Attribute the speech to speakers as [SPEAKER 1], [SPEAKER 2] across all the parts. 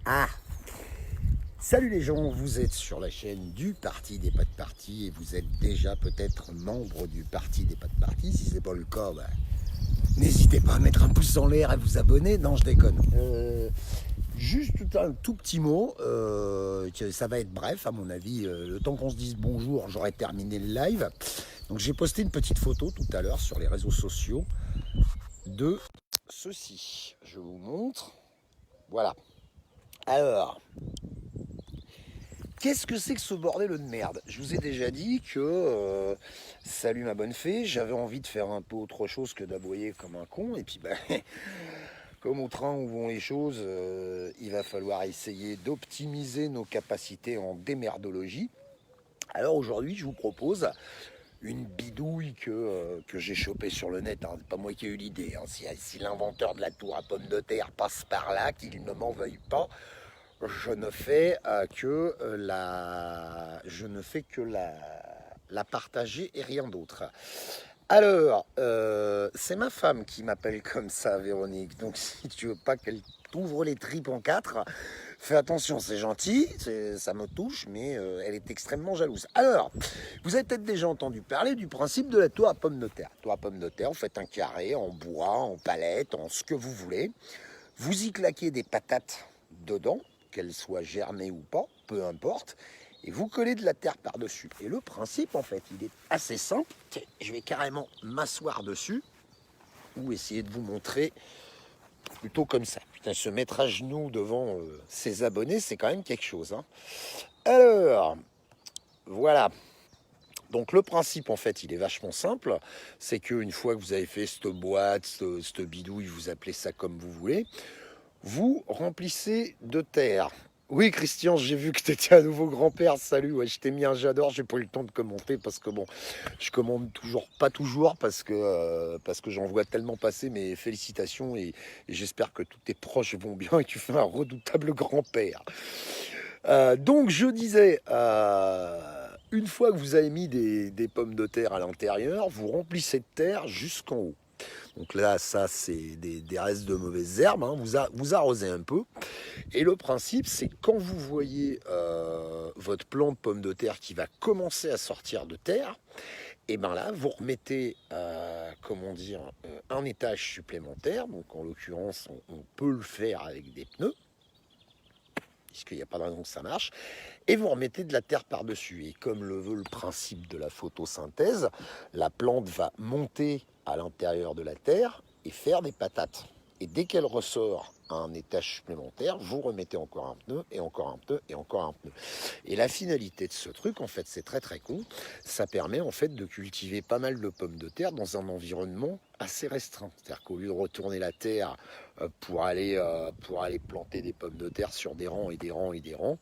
[SPEAKER 1] Ah, salut les gens, vous êtes sur la chaîne du Parti des Pas de Parti et vous êtes déjà peut-être membre du Parti des Pas de Parti. Si c'est pas le cas, n'hésitez pas à mettre un pouce en l'air et à vous abonner. Non, je déconne. Juste un tout petit mot, ça va être bref à mon avis. Le temps qu'on se dise bonjour, j'aurai terminé le live. Donc j'ai posté une petite photo tout à l'heure sur les réseaux sociaux de ceci. Je vous montre. Voilà. Alors, qu'est-ce que c'est que ce bordel de merde? Je vous ai déjà dit que, salut ma bonne fée, j'avais envie de faire un peu autre chose que d'aboyer comme un con. Et puis, comme au train où vont les choses, il va falloir essayer d'optimiser nos capacités en démerdologie. Alors aujourd'hui, je vous propose une bidouille que j'ai chopée sur le net. Hein. C'est pas moi qui ai eu l'idée. Hein. Si l'inventeur de la tour à pommes de terre passe par là, qu'il ne m'en veuille pas, je ne fais la partager et rien d'autre. Alors, c'est ma femme qui m'appelle comme ça, Véronique. Donc, si tu veux pas qu'elle t'ouvre les tripes en quatre, fais attention, c'est gentil, ça me touche, mais elle est extrêmement jalouse. Alors, vous avez peut-être déjà entendu parler du principe de la tour à pommes de terre. Tour à pommes de terre, vous faites un carré en bois, en palette, en ce que vous voulez. Vous y claquez des patates dedans, qu'elles soient germées ou pas, peu importe, et vous collez de la terre par-dessus. Et le principe, en fait, il est assez simple. Tiens, je vais carrément m'asseoir dessus, ou essayer de vous montrer plutôt comme ça. Putain, se mettre à genoux devant ses abonnés, c'est quand même quelque chose. Hein. Alors, voilà. Donc le principe, en fait, il est vachement simple. C'est qu'une fois que vous avez fait cette boîte, cette bidouille, vous appelez ça comme vous voulez, vous remplissez de terre. Oui, Christian, j'ai vu que tu étais à nouveau grand-père. Salut, ouais, je t'ai mis un j'adore. J'ai pas eu le temps de commenter parce que bon, je commande toujours, pas toujours parce que j'en vois tellement passer. Mais félicitations et j'espère que tous tes proches vont bien et que tu fais un redoutable grand-père. Donc, je disais, une fois que vous avez mis des pommes de terre à l'intérieur, vous remplissez de terre jusqu'en haut. Donc là, ça, c'est des restes de mauvaises herbes. Hein. Vous arrosez un peu. Et le principe, c'est quand vous voyez votre plant de pommes de terre qui va commencer à sortir de terre, et bien là, vous remettez, comment dire, un étage supplémentaire. Donc en l'occurrence, on peut le faire avec des pneus, puisqu'il n'y a pas de raison que ça marche. Et vous remettez de la terre par-dessus. Et comme le veut le principe de la photosynthèse, la plante va monter à l'intérieur de la terre et faire des patates. Et dès qu'elle ressort à un étage supplémentaire, vous remettez encore un pneu et encore un pneu et encore un pneu. Et la finalité de ce truc, en fait, c'est très très con. Ça permet en fait de cultiver pas mal de pommes de terre dans un environnement assez restreint. C'est-à-dire qu'au lieu de retourner la terre pour aller planter des pommes de terre sur des rangs et des rangs et des rangs,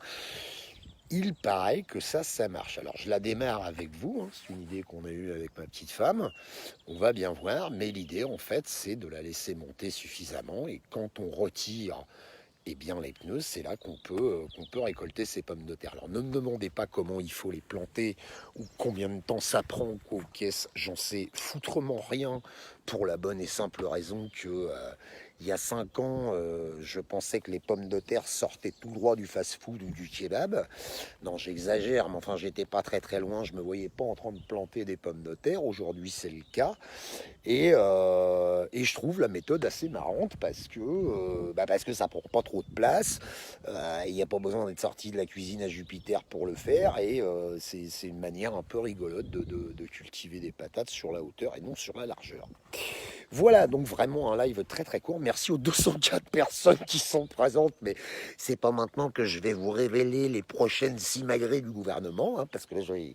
[SPEAKER 1] il paraît que ça marche. Alors je la démarre avec vous, hein, c'est une idée qu'on a eue avec ma petite femme, on va bien voir, mais l'idée en fait c'est de la laisser monter suffisamment et quand on retire bien les pneus, c'est là qu'on peut récolter ces pommes de terre. Alors ne me demandez pas comment il faut les planter ou combien de temps ça prend ou quoi, qu'est-ce, j'en sais foutrement rien pour la bonne et simple raison que il y a 5 ans, je pensais que les pommes de terre sortaient tout droit du fast-food ou du kebab. Non, j'exagère, mais enfin, j'étais pas très très loin. Je me voyais pas en train de planter des pommes de terre. Aujourd'hui, c'est le cas. Et je trouve la méthode assez marrante parce que ça prend pas trop de place. Il n'y a pas besoin d'être sorti de la cuisine à Jupiter pour le faire. Et c'est une manière un peu rigolote de cultiver des patates sur la hauteur et non sur la largeur. Voilà, donc vraiment un live très très court. Merci aux 204 personnes qui sont présentes, mais c'est pas maintenant que je vais vous révéler les prochaines simagrées du gouvernement, hein, parce que là, je vais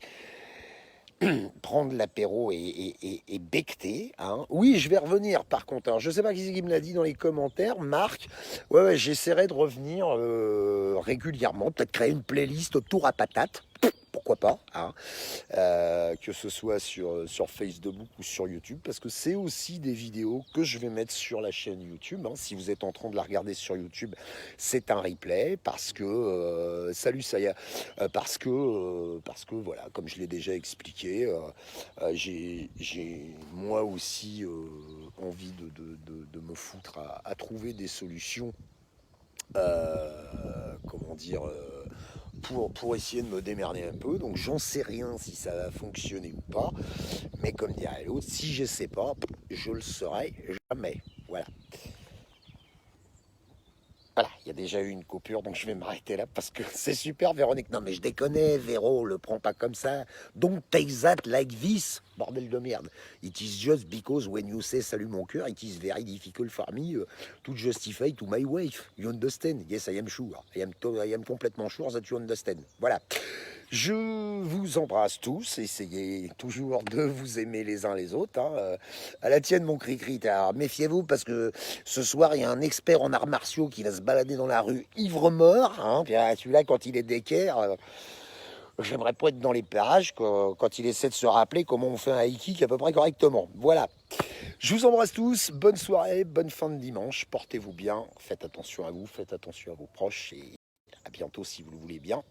[SPEAKER 1] prendre l'apéro et becter. Hein. Oui, je vais revenir par contre. Alors, je sais pas qui me l'a dit dans les commentaires. Marc, ouais, j'essaierai de revenir régulièrement, peut-être créer une playlist autour à patates. Pourquoi pas, hein, que ce soit sur Facebook ou sur YouTube, parce que c'est aussi des vidéos que je vais mettre sur la chaîne YouTube. Hein. Si vous êtes en train de la regarder sur YouTube, c'est un replay, parce que, salut Saya, parce que voilà, comme je l'ai déjà expliqué, j'ai moi aussi envie de me foutre à trouver des solutions comment dire, pour essayer de me démerder un peu. Donc j'en sais rien si ça va fonctionner ou pas. Mais comme dirait l'autre, si je sais pas, je le saurai jamais. Voilà. Voilà, il y a déjà eu une coupure, donc je vais m'arrêter là parce que c'est super, Véronique. Non, mais je déconne, Véro, le prends pas comme ça. Don't take that like this, bordel de merde. It is just because when you say salut mon cœur, it is very difficult for me to justify to my wife. You understand? Yes, I am sure. I am complètement sure that you understand. Voilà. Je vous embrasse tous, essayez toujours de vous aimer les uns les autres. Hein. À la tienne, mon cri-cri. Méfiez-vous parce que ce soir, il y a un expert en arts martiaux qui va se balader dans la rue ivre-mort. Hein. Celui-là, quand il est d'équerre, j'aimerais pas être dans les parages quand il essaie de se rappeler comment on fait un high kick à peu près correctement. Voilà. Je vous embrasse tous. Bonne soirée, bonne fin de dimanche. Portez-vous bien. Faites attention à vous, faites attention à vos proches et à bientôt si vous le voulez bien.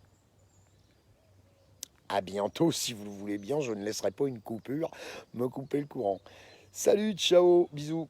[SPEAKER 1] À bientôt, si vous le voulez bien, je ne laisserai pas une coupure me couper le courant. Salut, ciao, bisous.